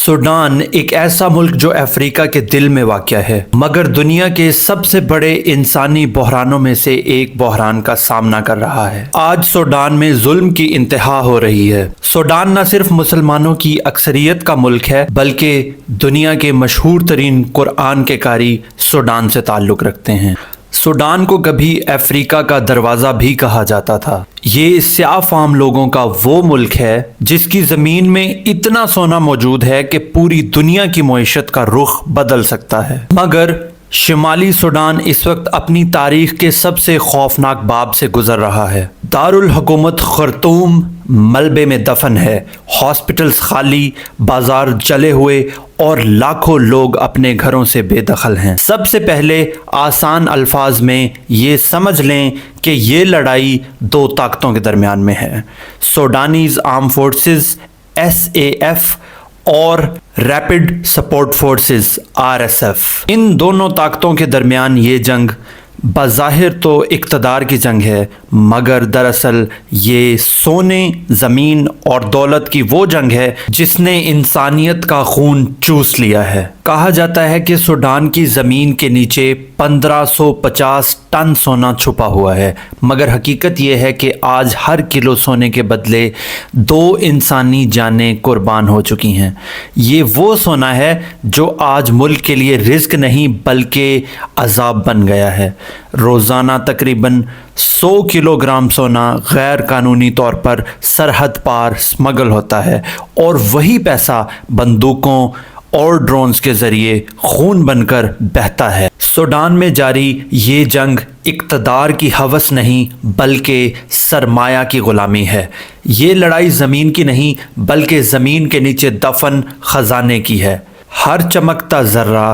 Sudan ایک ایسا ملک جو افریقہ کے دل میں واقع ہے مگر دنیا کے سب سے بڑے انسانی بحرانوں میں سے ایک بحران کا سامنا کر رہا ہے۔ آج سوڈان میں ظلم کی انتہا ہو رہی ہے۔ سوڈان نہ صرف مسلمانوں کی اکثریت کا ملک ہے بلکہ دنیا کے مشہور ترین قرآن کے قاری سوڈان سے تعلق رکھتے ہیں۔ سوڈان کو کبھی افریقہ کا دروازہ بھی کہا جاتا تھا۔ یہ سیاہ فام لوگوں کا وہ ملک ہے جس کی زمین میں اتنا سونا موجود ہے کہ پوری دنیا کی معیشت کا رخ بدل سکتا ہے، مگر شمالی سوڈان اس وقت اپنی تاریخ کے سب سے خوفناک باب سے گزر رہا ہے۔ دارالحکومت خرطوم ملبے میں دفن ہے، ہاسپٹلز خالی، بازار جلے ہوئے اور لاکھوں لوگ اپنے گھروں سے بے دخل ہیں۔ سب سے پہلے آسان الفاظ میں یہ سمجھ لیں کہ یہ لڑائی دو طاقتوں کے درمیان میں ہے، سوڈانیز آرم فورسز SAF اور ریپڈ سپورٹ فورسز RSF۔ ان دونوں طاقتوں کے درمیان یہ جنگ بظاہر تو اقتدار کی جنگ ہے، مگر دراصل یہ سونے، زمین اور دولت کی وہ جنگ ہے جس نے انسانیت کا خون چوس لیا ہے۔ کہا جاتا ہے کہ سوڈان کی زمین کے نیچے 1550 ٹن سونا چھپا ہوا ہے، مگر حقیقت یہ ہے کہ آج ہر کلو سونے کے بدلے 2 انسانی جانیں قربان ہو چکی ہیں۔ یہ وہ سونا ہے جو آج ملک کے لیے رزق نہیں بلکہ عذاب بن گیا ہے۔ روزانہ تقریباً 100 کلو گرام سونا غیر قانونی طور پر سرحد پار سمگل ہوتا ہے اور وہی پیسہ بندوقوں اور ڈرونز کے ذریعے خون بن کر بہتا ہے۔ سوڈان میں جاری یہ جنگ اقتدار کی ہوس نہیں بلکہ سرمایہ کی غلامی ہے۔ یہ لڑائی زمین کی نہیں بلکہ زمین کے نیچے دفن خزانے کی ہے۔ ہر چمکتا ذرہ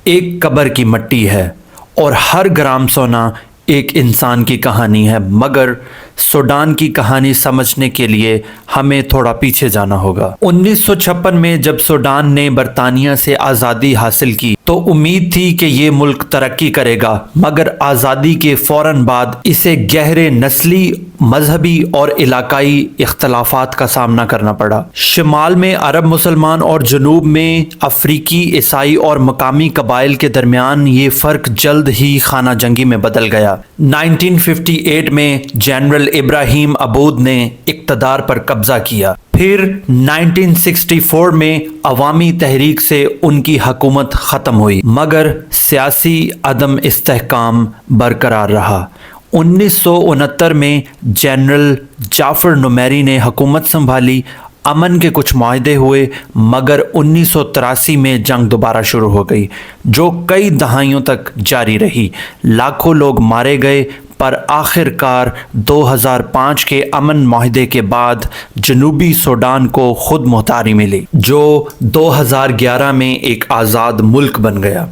ایک قبر کی مٹی ہے اور ہر گرام سونا ایک انسان کی کہانی ہے، مگر سوڈان کی کہانی سمجھنے کے لیے ہمیں تھوڑا پیچھے جانا ہوگا۔ 1956 میں جب سوڈان نے برطانیہ سے آزادی حاصل کی تو امید تھی کہ یہ ملک ترقی کرے گا، مگر آزادی کے فوراً بعد اسے گہرے نسلی، مذہبی اور علاقائی اختلافات کا سامنا کرنا پڑا۔ شمال میں عرب مسلمان اور جنوب میں افریقی عیسائی اور مقامی قبائل کے درمیان یہ فرق جلد ہی خانہ جنگی میں بدل گیا۔ 1958 میں جنرل ابراہیم عبود نے اقتدار پر قبضہ کیا، پھر 1964 میں عوامی تحریک سے ان کی حکومت ختم ہوئی، مگر سیاسی عدم استحکام برقرار رہا۔ 1969 میں جنرل جعفر نمیری نے حکومت سنبھالی، امن کے کچھ معاہدے ہوئے، مگر 1983 میں جنگ دوبارہ شروع ہو گئی جو کئی دہائیوں تک جاری رہی۔ لاکھوں لوگ مارے گئے، پر آخر کار 2005 کے امن معاہدے کے بعد جنوبی سوڈان کو خود مختاری ملی جو 2011 میں ایک آزاد ملک بن گیا۔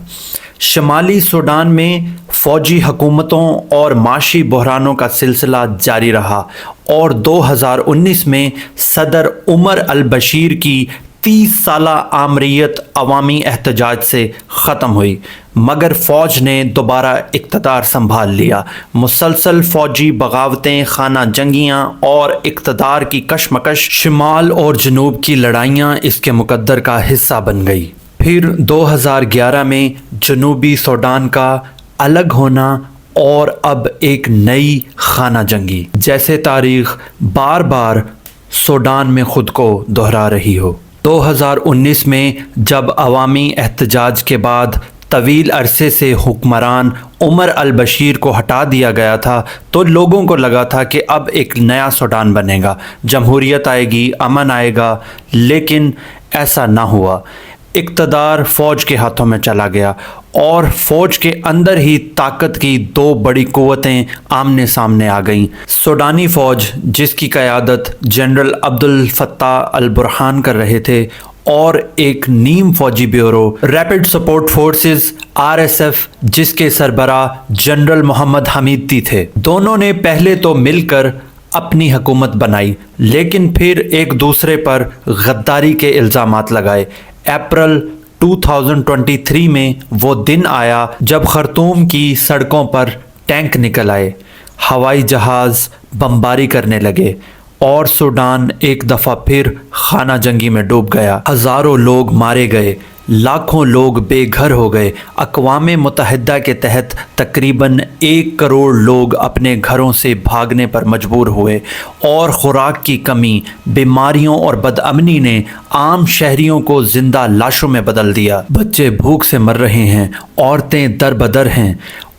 شمالی سوڈان میں فوجی حکومتوں اور معاشی بحرانوں کا سلسلہ جاری رہا اور 2019 میں صدر عمر البشیر کی 30 سالہ آمریت عوامی احتجاج سے ختم ہوئی، مگر فوج نے دوبارہ اقتدار سنبھال لیا۔ مسلسل فوجی بغاوتیں، خانہ جنگیاں اور اقتدار کی کشمکش، شمال اور جنوب کی لڑائیاں اس کے مقدر کا حصہ بن گئی۔ پھر 2011 میں جنوبی سوڈان کا الگ ہونا اور اب ایک نئی خانہ جنگی، جیسے تاریخ بار بار سوڈان میں خود کو دہرا رہی ہو۔ 2019 میں جب عوامی احتجاج کے بعد طویل عرصے سے حکمران عمر البشیر کو ہٹا دیا گیا تھا تو لوگوں کو لگا تھا کہ اب ایک نیا سوڈان بنے گا، جمہوریت آئے گی، امن آئے گا، لیکن ایسا نہ ہوا۔ اقتدار فوج کے ہاتھوں میں چلا گیا اور فوج کے اندر ہی طاقت کی 2 بڑی قوتیں آمنے سامنے آ گئیں۔ سوڈانی فوج جس کی قیادت جنرل عبد الفتاح البرہان کر رہے تھے اور ایک نیم فوجی bureau rapid support forces RSF جس کے سربراہ جنرل محمد حمیدتی تھے، دونوں نے پہلے تو مل کر اپنی حکومت بنائی لیکن پھر ایک دوسرے پر غداری کے الزامات لگائے۔ اپریل 2023 میں وہ دن آیا جب خرطوم کی سڑکوں پر ٹینک نکل آئے، ہوائی جہاز بمباری کرنے لگے اور سوڈان ایک دفعہ پھر خانہ جنگی میں ڈوب گیا۔ ہزاروں لوگ مارے گئے، لاکھوں لوگ بے گھر ہو گئے۔ اقوام متحدہ کے تحت تقریباً 1 کروڑ لوگ اپنے گھروں سے بھاگنے پر مجبور ہوئے، اور خوراک کی کمی، بیماریوں اور بدامنی نے عام شہریوں کو زندہ لاشوں میں بدل دیا۔ بچے بھوک سے مر رہے ہیں، عورتیں در بدر ہیں،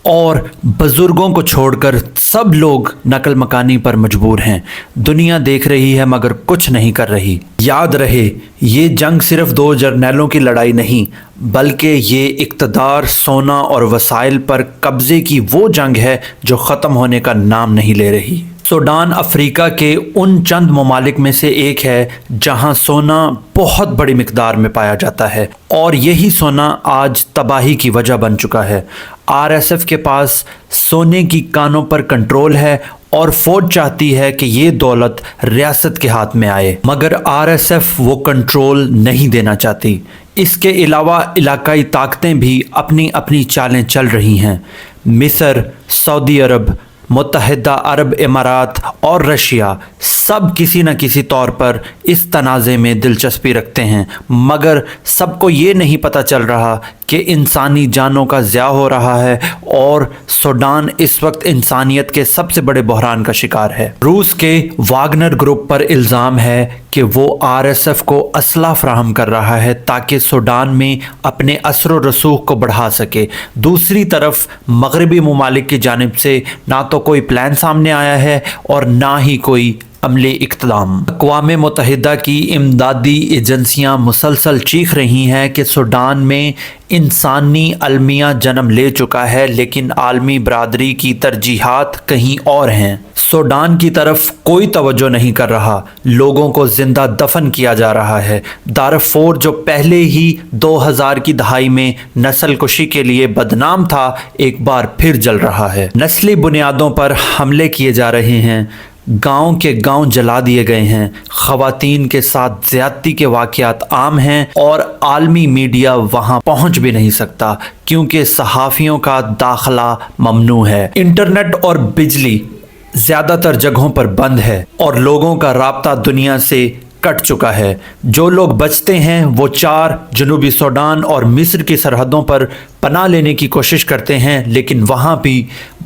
اور بزرگوں کو چھوڑ کر سب لوگ نقل مکانی پر مجبور ہیں۔ دنیا دیکھ رہی ہے مگر کچھ نہیں کر رہی۔ یاد رہے، یہ جنگ صرف 2 جرنیلوں کی لڑائی نہیں، بلکہ یہ اقتدار، سونا اور وسائل پر قبضے کی وہ جنگ ہے جو ختم ہونے کا نام نہیں لے رہی۔ سوڈان افریقہ کے ان چند ممالک میں سے ایک ہے جہاں سونا بہت بڑی مقدار میں پایا جاتا ہے، اور یہی سونا آج تباہی کی وجہ بن چکا ہے۔ RSF کے پاس سونے کی کانوں پر کنٹرول ہے، اور فوج چاہتی ہے کہ یہ دولت ریاست کے ہاتھ میں آئے، مگر RSF وہ کنٹرول نہیں دینا چاہتی۔ اس کے علاوہ علاقائی طاقتیں بھی اپنی اپنی چالیں چل رہی ہیں۔ مصر، سعودی عرب، متحدہ عرب امارات اور رشیا سب کسی نہ کسی طور پر اس تنازع میں دلچسپی رکھتے ہیں، مگر سب کو یہ نہیں پتہ چل رہا کہ انسانی جانوں کا ضیاع ہو رہا ہے، اور سوڈان اس وقت انسانیت کے سب سے بڑے بحران کا شکار ہے۔ روس کے واگنر گروپ پر الزام ہے کہ وہ RSF کو اسلحہ فراہم کر رہا ہے تاکہ سوڈان میں اپنے اثر و رسوخ کو بڑھا سکے۔ دوسری طرف مغربی ممالک کی جانب سے نہ تو کوئی پلان سامنے آیا ہے اور نہ ہی کوئی عملی اقتدام۔ اقوام متحدہ کی امدادی ایجنسیاں مسلسل چیخ رہی ہیں کہ سوڈان میں انسانی المیہ جنم لے چکا ہے، لیکن عالمی برادری کی ترجیحات کہیں اور ہیں۔ سوڈان کی طرف کوئی توجہ نہیں کر رہا، لوگوں کو زندہ دفن کیا جا رہا ہے۔ دارفور جو پہلے ہی 2000 کی دہائی میں نسل کشی کے لیے بدنام تھا، ایک بار پھر جل رہا ہے۔ نسلی بنیادوں پر حملے کیے جا رہے ہیں، گاؤں کے گاؤں جلا دیے گئے ہیں، خواتین کے ساتھ زیادتی کے واقعات عام ہیں، اور عالمی میڈیا وہاں پہنچ بھی نہیں سکتا کیونکہ صحافیوں کا داخلہ ممنوع ہے۔ انٹرنیٹ اور بجلی زیادہ تر جگہوں پر بند ہے، اور لوگوں کا رابطہ دنیا سے کٹ چکا ہے۔ جو لوگ بچتے ہیں وہ 4 جنوبی سوڈان اور مصر کی سرحدوں پر پناہ لینے کی کوشش کرتے ہیں، لیکن وہاں بھی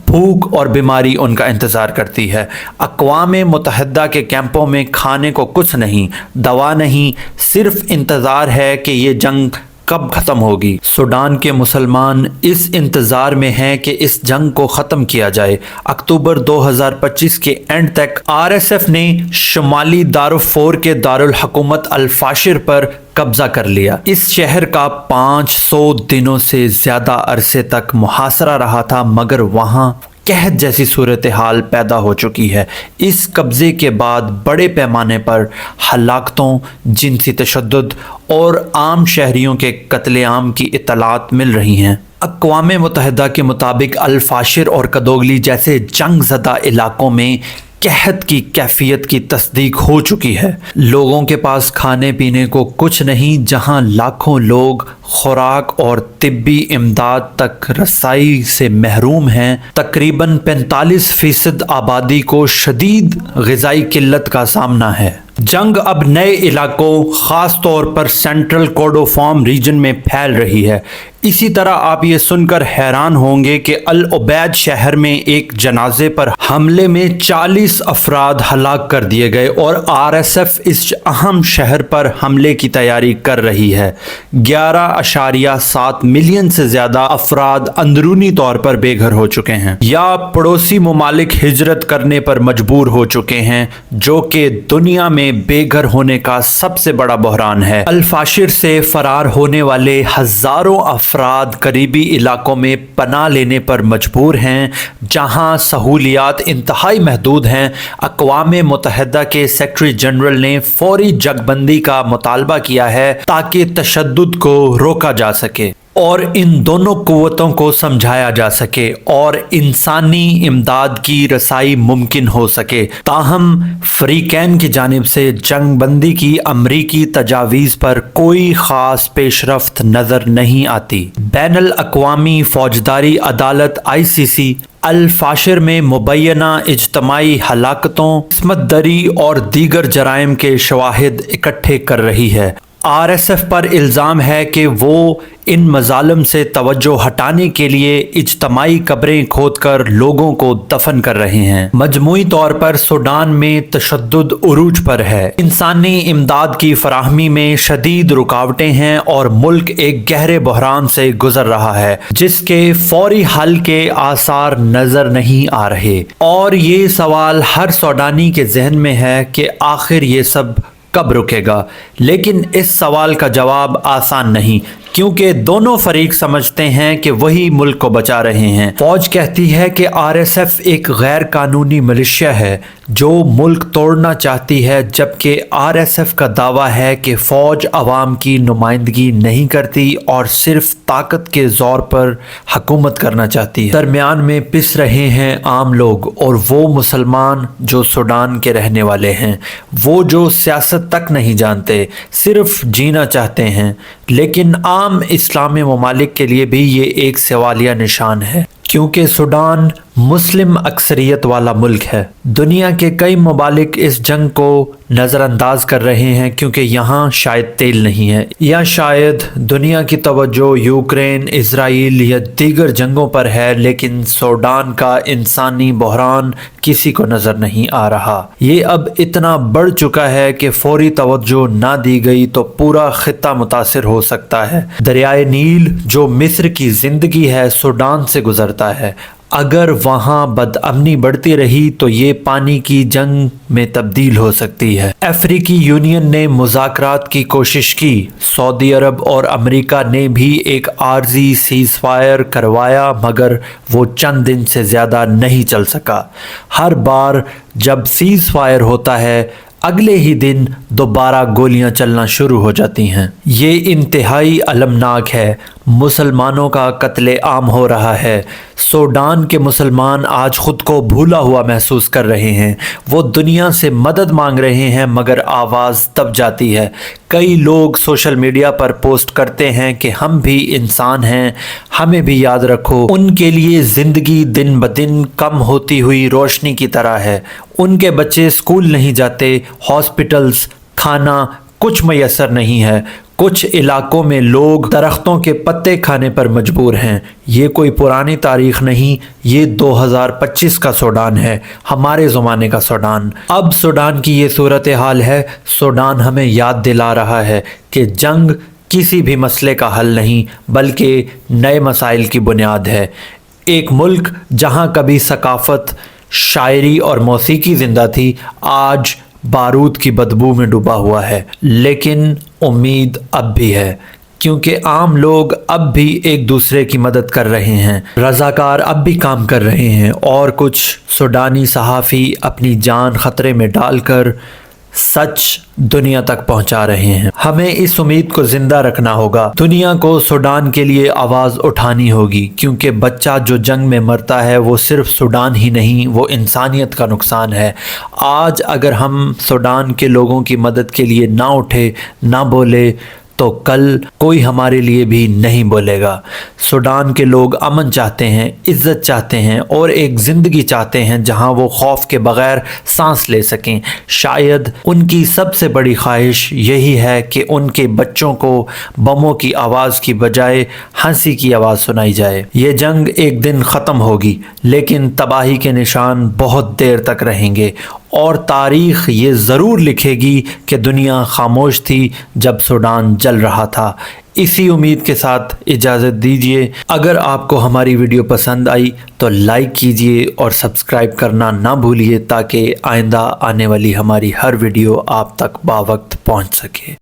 بھوک اور بیماری ان کا انتظار کرتی ہے۔ اقوام متحدہ کے کیمپوں میں کھانے کو کچھ نہیں، دوا نہیں، صرف انتظار ہے کہ یہ جنگ کب ختم ہوگی۔ سوڈان کے مسلمان اس انتظار میں ہیں کہ اس جنگ کو ختم کیا جائے۔ اکتوبر 2025 کے اینڈ تک RSF نے شمالی دارفور کے دارالحکومت الفاشر پر قبضہ کر لیا۔ اس شہر کا 500 دنوں سے زیادہ عرصے تک محاصرہ رہا تھا، مگر وہاں قحط جیسی صورتحال پیدا ہو چکی ہے۔ اس قبضے کے بعد بڑے پیمانے پر ہلاکتوں، جنسی تشدد اور عام شہریوں کے قتل عام کی اطلاعات مل رہی ہیں۔ اقوام متحدہ کے مطابق الفاشر اور کدوگلی جیسے جنگ زدہ علاقوں میں قحط کی کیفیت کی تصدیق ہو چکی ہے۔ لوگوں کے پاس کھانے پینے کو کچھ نہیں، جہاں لاکھوں لوگ خوراک اور طبی امداد تک رسائی سے محروم ہیں۔ تقریباً 45% آبادی کو شدید غذائی قلت کا سامنا ہے۔ جنگ اب نئے علاقوں، خاص طور پر سینٹرل کوردوفان ریجن میں پھیل رہی ہے۔ اسی طرح آپ یہ سن کر حیران ہوں گے کہ العبید شہر میں ایک جنازے پر حملے میں 40 افراد ہلاک کر دیے گئے، اور RSF اس اہم شہر پر حملے کی تیاری کر رہی ہے۔ 11.7 ملین سے زیادہ افراد اندرونی طور پر بے گھر ہو چکے ہیں یا پڑوسی ممالک ہجرت کرنے پر مجبور ہو چکے ہیں، جو کہ دنیا میں بے گھر ہونے کا سب سے بڑا بحران ہے۔ الفاشر سے فرار ہونے والے ہزاروں افراد قریبی علاقوں میں پناہ لینے پر مجبور ہیں، جہاں سہولیات انتہائی محدود ہیں۔ اقوام متحدہ کے سیکرٹری جنرل نے فوری جنگ بندی کا مطالبہ کیا ہے تاکہ تشدد کو روکا جا سکے اور ان دونوں قوتوں کو سمجھایا جا سکے اور انسانی امداد کی رسائی ممکن ہو سکے۔ تاہم فریقین کی جانب سے جنگ بندی کی امریکی تجاویز پر کوئی خاص پیش رفت نظر نہیں آتی۔ بین الاقوامی فوجداری عدالت ICC الفاشر میں مبینہ اجتماعی ہلاکتوں، عصمت دری اور دیگر جرائم کے شواہد اکٹھے کر رہی ہے۔ آر ایس ایف پر الزام ہے کہ وہ ان مظالم سے توجہ ہٹانے کے لیے اجتماعی قبریں کھود کر لوگوں کو دفن کر رہے ہیں۔ مجموعی طور پر سوڈان میں تشدد عروج پر ہے، انسانی امداد کی فراہمی میں شدید رکاوٹیں ہیں اور ملک ایک گہرے بحران سے گزر رہا ہے جس کے فوری حل کے آثار نظر نہیں آ رہے، اور یہ سوال ہر سوڈانی کے ذہن میں ہے کہ آخر یہ سب کب رکے گا؟ لیکن اس سوال کا جواب آسان نہیں، کیونکہ دونوں فریق سمجھتے ہیں کہ وہی ملک کو بچا رہے ہیں۔ فوج کہتی ہے کہ آر ایس ایف ایک غیر قانونی ملیشیا ہے جو ملک توڑنا چاہتی ہے، جبکہ آر ایس ایف کا دعویٰ ہے کہ فوج عوام کی نمائندگی نہیں کرتی اور صرف طاقت کے زور پر حکومت کرنا چاہتی ہے۔ درمیان میں پس رہے ہیں عام لوگ اور وہ مسلمان جو سوڈان کے رہنے والے ہیں، وہ جو سیاست تک نہیں جانتے، صرف جینا چاہتے ہیں۔ لیکن عام اسلامی ممالک کے لیے بھی یہ ایک سوالیہ نشان ہے، کیونکہ سوڈان مسلم اکثریت والا ملک ہے۔ دنیا کے کئی ممالک اس جنگ کو نظر انداز کر رہے ہیں کیونکہ یہاں شاید تیل نہیں ہے، یا شاید دنیا کی توجہ یوکرین، اسرائیل یا دیگر جنگوں پر ہے، لیکن سوڈان کا انسانی بحران کسی کو نظر نہیں آ رہا۔ یہ اب اتنا بڑھ چکا ہے کہ فوری توجہ نہ دی گئی تو پورا خطہ متاثر ہو سکتا ہے۔ دریائے نیل جو مصر کی زندگی ہے سوڈان سے گزرتا ہے۔ اگر وہاں بدامنی بڑھتی رہی تو یہ پانی کی جنگ میں تبدیل ہو سکتی ہے۔ افریقی یونین نے مذاکرات کی کوشش کی، سعودی عرب اور امریکہ نے بھی ایک عارضی سیز فائر کروایا، مگر وہ چند دن سے زیادہ نہیں چل سکا۔ ہر بار جب سیز فائر ہوتا ہے اگلے ہی دن دوبارہ گولیاں چلنا شروع ہو جاتی ہیں۔ یہ انتہائی المناک ہے۔ مسلمانوں کا قتل عام ہو رہا ہے۔ سوڈان کے مسلمان آج خود کو بھولا ہوا محسوس کر رہے ہیں۔ وہ دنیا سے مدد مانگ رہے ہیں مگر آواز دب جاتی ہے۔ کئی لوگ سوشل میڈیا پر پوسٹ کرتے ہیں کہ ہم بھی انسان ہیں، ہمیں بھی یاد رکھو۔ ان کے لیے زندگی دن بدن کم ہوتی ہوئی روشنی کی طرح ہے۔ ان کے بچے اسکول نہیں جاتے، ہاسپٹلز، کھانا کچھ میسر نہیں ہے۔ کچھ علاقوں میں لوگ درختوں کے پتے کھانے پر مجبور ہیں۔ یہ کوئی پرانی تاریخ نہیں، یہ 2025 کا سوڈان ہے، ہمارے زمانے کا سوڈان۔ اب سوڈان کی یہ صورتحال ہے۔ سوڈان ہمیں یاد دلا رہا ہے کہ جنگ کسی بھی مسئلے کا حل نہیں بلکہ نئے مسائل کی بنیاد ہے۔ ایک ملک جہاں کبھی ثقافت، شاعری اور موسیقی زندہ تھی، آج بارود کی بدبو میں ڈوبا ہوا ہے، لیکن امید اب بھی ہے، کیونکہ عام لوگ اب بھی ایک دوسرے کی مدد کر رہے ہیں، رضاکار اب بھی کام کر رہے ہیں، اور کچھ سوڈانی صحافی اپنی جان خطرے میں ڈال کر سچ دنیا تک پہنچا رہے ہیں۔ ہمیں اس امید کو زندہ رکھنا ہوگا۔ دنیا کو سوڈان کے لیے آواز اٹھانی ہوگی، کیونکہ بچہ جو جنگ میں مرتا ہے وہ صرف سوڈان ہی نہیں، وہ انسانیت کا نقصان ہے۔ آج اگر ہم سوڈان کے لوگوں کی مدد کے لیے نہ اٹھے، نہ بولے، تو کل کوئی ہمارے لیے بھی نہیں بولے گا۔ سوڈان کے لوگ امن چاہتے ہیں، عزت چاہتے ہیں اور ایک زندگی چاہتے ہیں جہاں وہ خوف کے بغیر سانس لے سکیں۔ شاید ان کی سب سے بڑی خواہش یہی ہے کہ ان کے بچوں کو بموں کی آواز کی بجائے ہنسی کی آواز سنائی جائے۔ یہ جنگ ایک دن ختم ہوگی، لیکن تباہی کے نشان بہت دیر تک رہیں گے، اور تاریخ یہ ضرور لکھے گی کہ دنیا خاموش تھی جب سوڈان جل رہا تھا۔ اسی امید کے ساتھ اجازت دیجیے۔ اگر آپ کو ہماری ویڈیو پسند آئی تو لائک کیجیے اور سبسکرائب کرنا نہ بھولیے تاکہ آئندہ آنے والی ہماری ہر ویڈیو آپ تک باوقت پہنچ سکے۔